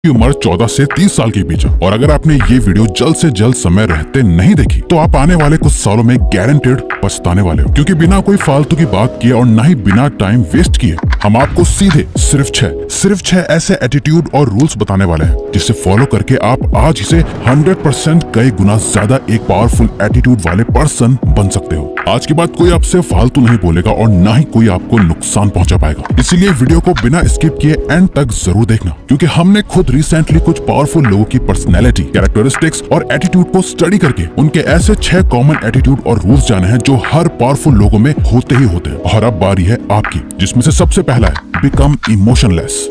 की उम्र 14 से 30 साल के बीच है। और अगर आपने ये वीडियो जल्द से जल्द समय रहते नहीं देखी तो आप आने वाले कुछ सालों में गारंटेड पछताने वाले हो, क्योंकि बिना कोई फालतू की बात किए और ना ही बिना टाइम वेस्ट किए हम आपको सीधे सिर्फ छह ऐसे एटीट्यूड और रूल्स बताने वाले हैं जिसे फॉलो करके आप आज इसे 100% कई गुना ज्यादा एक पावरफुल एटीट्यूड वाले पर्सन बन सकते हो। आज के बाद कोई आपसे फालतू नहीं बोलेगा और ना ही कोई आपको नुकसान पहुंचा पाएगा। इसीलिए वीडियो को बिना स्किप किए एंड तक जरूर देखना, क्योंकि हमने खुद रिसेंटली कुछ पावरफुल लोगों की पर्सनैलिटी, कैरेक्टरिस्टिक्स और एटीट्यूड को स्टडी करके उनके ऐसे 6 कॉमन एटीट्यूड और रूल्स जाने हैं जो हर पावरफुल लोगों में होते ही होते हैं। और अब बारी है आपकी, जिसमें से सबसे पहला है बिकम इमोशनलेस।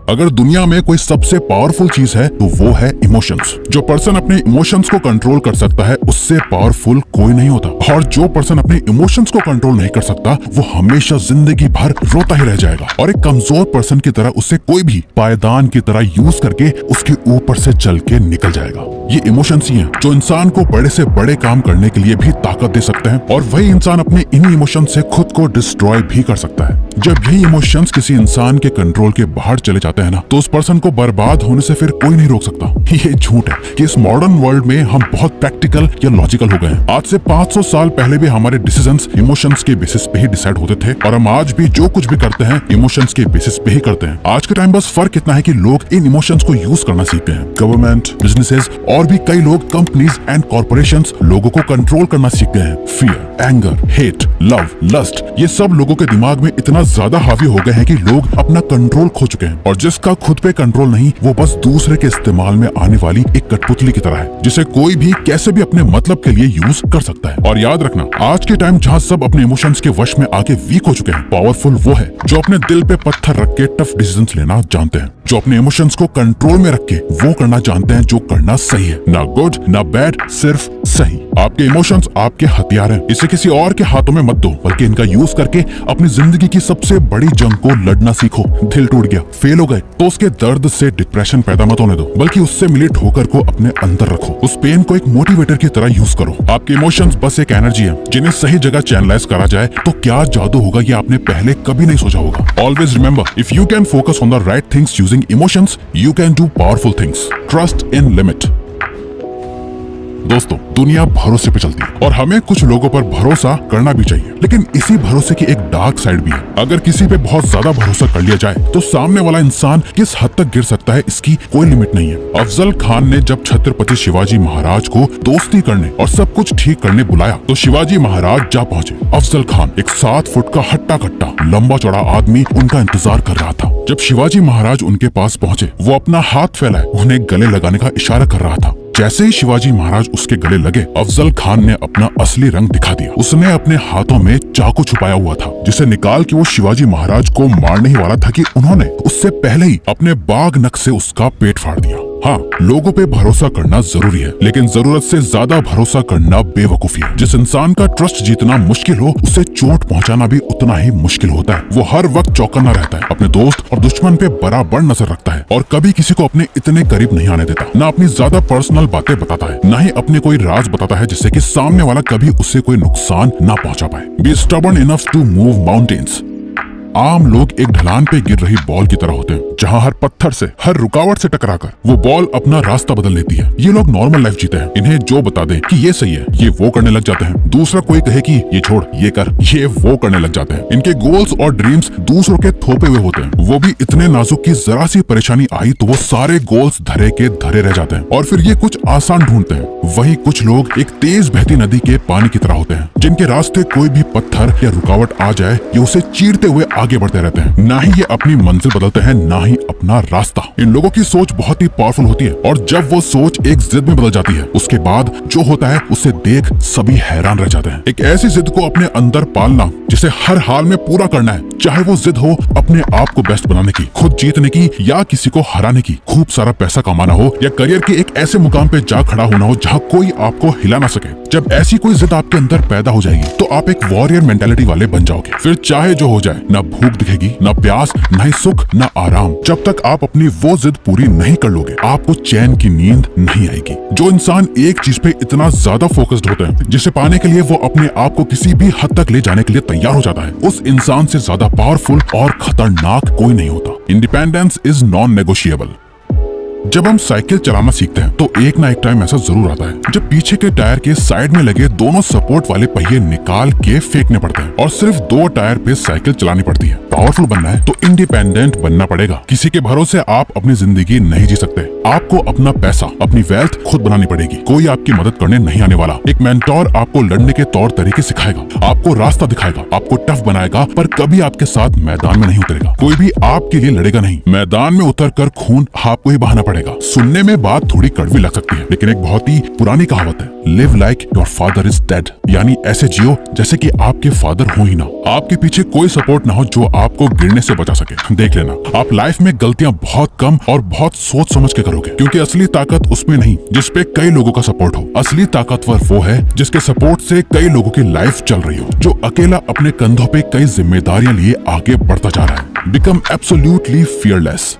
अगर दुनिया में कोई सबसे पावरफुल चीज है तो वो है इमोशंस। जो पर्सन अपने इमोशंस को कंट्रोल कर सकता है उससे पावरफुल कोई नहीं होता, और जो पर्सन अपने इमोशंस को कंट्रोल नहीं कर सकता वो हमेशा जिंदगी भर रोता ही रह जाएगा। और एक कमजोर पर्सन की तरह उसे कोई भी पायदान की तरह यूज करके उसके ऊपर से चल के निकल जाएगा। ये इमोशंस ही हैं जो इंसान को बड़े से बड़े काम करने के लिए भी ताकत दे सकते हैं, और वही इंसान अपने इन्हीं इमोशंस से खुद को डिस्ट्रॉय भी कर सकता है। जब यही इमोशंस किसी इंसान के कंट्रोल के बाहर चले जाते हैं ना, तो उस पर्सन को बर्बाद होने से फिर कोई नहीं रोक सकता। ये झूठ है कि इस मॉडर्न वर्ल्ड में हम बहुत प्रैक्टिकल या लॉजिकल हो गए हैं। आज से 500 साल पहले भी हमारे डिसीजंस इमोशंस के बेसिस पे ही डिसाइड होते थे, और हम आज भी जो कुछ भी करते हैं इमोशंस के बेसिस पे ही करते हैं। आज के टाइम बस फर्क इतना है कि लोग इन इमोशंस को यूज करना सीख गए हैं। गवर्नमेंट, बिजनेसेस और भी कई लोग, कंपनीज एंड कॉर्पोरेशंस लोगों को कंट्रोल करना सीख गए हैं। Fear, anger, hate, love, lust, ये सब लोगों के दिमाग में इतना ज्यादा हावी हो गए हैं कि लोग अपना कंट्रोल खो चुके हैं। और जिसका खुद पे कंट्रोल नहीं, वो बस दूसरे के इस्तेमाल में आने वाली एक कठपुतली की तरह है, जिसे कोई भी कैसे भी अपने मतलब के लिए यूज कर सकता है। और याद रखना, आज के टाइम जहाँ सब अपने इमोशंस के वश में आके वीक हो चुके हैं, पावरफुल वो है जो अपने दिल पे पत्थर रख के टफ डिसीजंस लेना जानते हैं, जो अपने इमोशंस को कंट्रोल में रख के वो करना जानते हैं जो करना सही है। ना गुड ना बैड, सिर्फ सही। आपके इमोशंस आपके हथियार हैं, इसे किसी और के हाथों में मत दो, बल्कि इनका यूज करके अपनी जिंदगी की सबसे बड़ी जंग को लड़ना सीखो। दिल टूट गया, फेल हो गए, तो उसके दर्द से डिप्रेशन पैदा मत होने दो, बल्कि उससे मिली ठोकर को अपने अंदर रखो। उस पेन को एक मोटिवेटर की तरह यूज करो। आपके इमोशंस बस एक एनर्जी है, जिन्हें सही जगह चैनलाइज करा जाए तो क्या जादू होगा ये आपने पहले कभी नहीं सोचा होगा। Always remember, if you can focus on the right things using emotions, you can do powerful things. Trust in limit. दोस्तों, दुनिया भरोसे पे चलती है और हमें कुछ लोगों पर भरोसा करना भी चाहिए, लेकिन इसी भरोसे की एक डार्क साइड भी है। अगर किसी पे बहुत ज्यादा भरोसा कर लिया जाए तो सामने वाला इंसान किस हद तक गिर सकता है इसकी कोई लिमिट नहीं है। अफजल खान ने जब छत्रपति शिवाजी महाराज को दोस्ती करने और सब कुछ ठीक करने बुलाया तो शिवाजी महाराज जा पहुंचे। अफजल खान, एक 7 फुट का हट्टा कट्टा लंबा चौड़ा आदमी, उनका इंतजार कर रहा था। जब शिवाजी महाराज उनके पास पहुंचे, वो अपना हाथ फैलाए उन्हें गले लगाने का इशारा कर रहा था। जैसे ही शिवाजी महाराज उसके गले लगे, अफजल खान ने अपना असली रंग दिखा दिया। उसने अपने हाथों में चाकू छुपाया हुआ था, जिसे निकाल के वो शिवाजी महाराज को मारने ही वाला था कि उन्होंने उससे पहले ही अपने बाघ नख से उसका पेट फाड़ दिया। हाँ, लोगों पे भरोसा करना जरूरी है, लेकिन जरूरत से ज्यादा भरोसा करना बेवकूफी है। जिस इंसान का ट्रस्ट जीतना मुश्किल हो, उसे चोट पहुंचाना भी उतना ही मुश्किल होता है। वो हर वक्त चौकन्ना रहता है, अपने दोस्त और दुश्मन पे बराबर नजर रखता है, और कभी किसी को अपने इतने करीब नहीं आने देता। ना अपनी ज्यादा पर्सनल बातें बताता है, ना ही अपने कोई राज बताता है जिससे कि सामने वाला कभी उसे कोई नुकसान ना पहुंचा पाए। Be stubborn enough to move mountains. आम लोग एक ढलान पे गिर रही बॉल की तरह होते हैं, जहां हर पत्थर से, हर रुकावट से टकराकर वो बॉल अपना रास्ता बदल लेती है। ये लोग नॉर्मल लाइफ जीते हैं, इन्हें जो बता दे कि ये सही है, ये वो करने लग जाते हैं। दूसरा कोई कहे कि ये छोड़, ये कर, ये वो करने लग जाते हैं। इनके गोल्स और ड्रीम्स दूसरों के थोपे हुए होते हैं, वो भी इतने नाजुक कि जरा सी परेशानी आई तो वो सारे गोल्स धरे के धरे रह जाते हैं, और फिर ये कुछ आसान ढूंढते हैं। वही कुछ लोग एक तेज बहती नदी के पानी की तरह होते हैं, जिनके रास्ते कोई भी पत्थर या रुकावट आ जाए, ये उसे चीरते हुए आगे बढ़ते रहते हैं। ना ही ये अपनी मंजिल बदलते हैं, ना ही अपना रास्ता। इन लोगों की सोच बहुत ही पावरफुल होती है, और जब वो सोच एक जिद में बदल जाती है, उसके बाद जो होता है उसे देख सभी हैरान रह जाते हैं। एक ऐसी जिद को अपने अंदर पालना जिसे हर हाल में पूरा करना है, चाहे वो जिद हो अपने आप को बेस्ट बनाने की, खुद जीतने की, या किसी को हराने की, खूब सारा पैसा कमाना हो, या करियर के एक ऐसे मुकाम पे जा खड़ा होना हो जहाँ कोई आपको हिला ना सके। जब ऐसी कोई जिद आपके अंदर पैदा हो जाएगी तो आप एक वॉरियर मेंटालिटी वाले बन जाओगे। फिर चाहे जो हो जाए, ना भूख दिखेगी, ना प्यास, ना ही सुख, ना आराम। जब तक आप अपनी वो जिद पूरी नहीं कर लोगे, आपको चैन की नींद नहीं आएगी। जो इंसान एक चीज पे इतना ज्यादा फोकस्ड होता है जिसे पाने के लिए वो अपने आप को किसी भी हद तक ले जाने के लिए तैयार हो जाता है, उस इंसान से ज्यादा पावरफुल और खतरनाक कोई नहीं होता। Independence is non negotiable. जब हम साइकिल चलाना सीखते हैं तो एक ना एक टाइम ऐसा जरूर आता है जब पीछे के टायर के साइड में लगे दोनों सपोर्ट वाले पहिए निकाल के फेंकने पड़ते हैं और सिर्फ 2 टायर पे साइकिल चलानी पड़ती है। पावरफुल बनना है तो इंडिपेंडेंट बनना पड़ेगा। किसी के भरोसे आप अपनी जिंदगी नहीं जी सकते। आपको अपना पैसा, अपनी वेल्थ खुद बनानी पड़ेगी। कोई आपकी मदद करने नहीं आने वाला। एक मेंटोर आपको लड़ने के तौर तरीके सिखाएगा, आपको रास्ता दिखाएगा, आपको टफ बनाएगा, पर कभी आपके साथ मैदान में नहीं उतरेगा। कोई भी आपके लिए लड़ेगा नहीं। मैदान में उतरकर खून आपको ही बहाना पड़ेगा। सुनने में बात थोड़ी कड़वी लग सकती है, लेकिन एक बहुत ही पुरानी कहावत है, live like your father is dead, यानी ऐसे जियो जैसे कि आपके फादर हो ही ना। आपके पीछे कोई सपोर्ट ना हो जो आपको गिरने से बचा सके। देख लेना, आप लाइफ में गलतियां बहुत कम और बहुत सोच समझ के करोगे, क्योंकि असली ताकत उसमें नहीं जिसपे कई लोगों का सपोर्ट हो। असली ताकतवर वो है जिसके सपोर्ट से कई लोगों की लाइफ चल रही हो, जो अकेला अपने कंधों पे कई जिम्मेदारियां लिए आगे बढ़ता जा रहा है। Become absolutely fearless.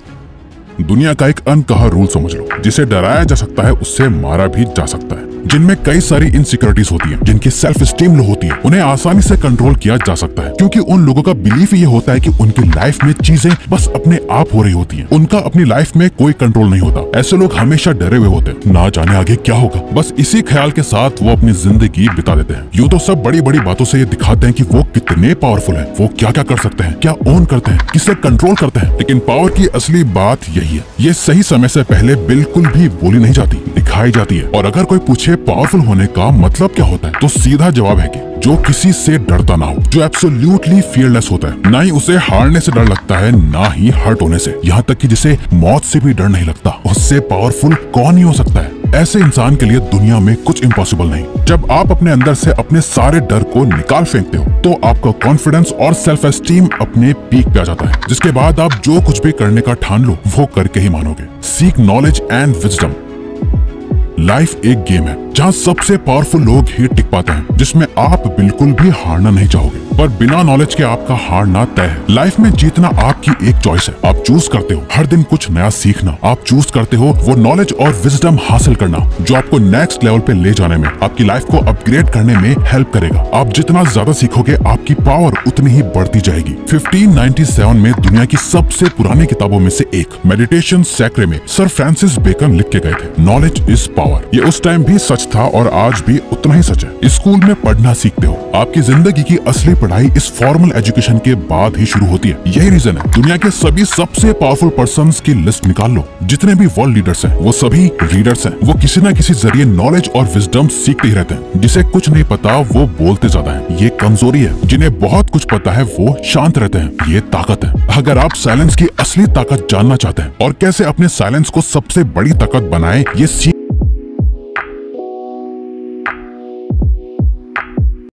दुनिया का एक अनकहा रूल समझ लो, जिसे डराया जा सकता है उससे मारा भी जा सकता है। जिनमें कई सारी इनसिक्योरिटीज होती हैं, जिनकी सेल्फ स्टीम लो होती है, उन्हें आसानी से कंट्रोल किया जा सकता है, क्योंकि उन लोगों का बिलीफ ये होता है कि उनकी लाइफ में चीजें बस अपने आप हो रही होती हैं। उनका अपनी लाइफ में कोई कंट्रोल नहीं होता। ऐसे लोग हमेशा डरे हुए होते हैं, ना जाने आगे क्या होगा। बस इसी ख्याल के साथ वो अपनी जिंदगी बिता देते हैं। यूं तो सब बड़ी बड़ी बातों से ये दिखाते हैं कि वो कितने पावरफुल हैं, वो क्या क्या कर सकते हैं, क्या ओन करते हैं, किसे कंट्रोल करते हैं, लेकिन पावर की असली बात यही है, ये सही समय से पहले बिल्कुल भी बोली नहीं जाती, दिखाई जाती है। और अगर कोई पूछे पावरफुल होने का मतलब क्या होता है, तो सीधा जवाब है कि जो किसी से डरता ना हो, जो एब्सोल्युटली फियरलेस होता है। ना ही उसे हारने से डर लगता है, ना ही हर्ट होने से, यहाँ तक कि जिसे मौत से भी डर नहीं लगता। उससे पावरफुल कौन ही हो सकता है? ऐसे इंसान के लिए दुनिया में कुछ इम्पॉसिबल नहीं। जब आप अपने अंदर से अपने सारे डर को निकाल फेंकते हो, तो आपका कॉन्फिडेंस और सेल्फ एस्टीम अपने पीक पे आ जाता है, जिसके बाद आप जो कुछ भी करने का ठान लो वो करके ही मानोगे। Seek knowledge and wisdom. Life एक गेम है जहाँ सबसे पावरफुल लोग ही टिक पाते हैं, जिसमें आप बिल्कुल भी हारना नहीं चाहोगे, पर बिना नॉलेज के आपका हारना तय है। लाइफ में जीतना आपकी एक चॉइस है। आप चूज करते हो हर दिन कुछ नया सीखना, आप चूज करते हो वो नॉलेज और विजडम हासिल करना जो आपको नेक्स्ट लेवल पे ले जाने में, आपकी लाइफ को अपग्रेड करने में हेल्प करेगा। आप जितना ज्यादा सीखोगे, आपकी पावर उतनी ही बढ़ती जाएगी। 1597 में दुनिया की सबसे पुरानी किताबों में से एक मेडिटेशन सैक्रे में सर फ्रांसिस बेकन लिख के गए थे, नॉलेज इज पावर। ये उस टाइम भी सच था और आज भी उतना ही सच है। स्कूल में पढ़ना सीखते हो, आपकी जिंदगी की असली पढ़ाई इस फॉर्मल एजुकेशन के बाद ही शुरू होती है। यही रीजन है दुनिया के सभी सबसे पावरफुल पर्संस की लिस्ट निकाल लो, जितने भी वर्ल्ड लीडर्स हैं वो सभी रीडर्स हैं। वो किसी न किसी जरिए नॉलेज और विजडम सीखते ही रहते हैं। जिसे कुछ नहीं पता वो बोलते ज्यादा है, ये कमजोरी है। जिन्हें बहुत कुछ पता है वो शांत रहते हैं, ये ताकत है। अगर आप साइलेंस की असली ताकत जानना चाहते हैं और कैसे अपने साइलेंस को सबसे बड़ी ताकत बनाए, ये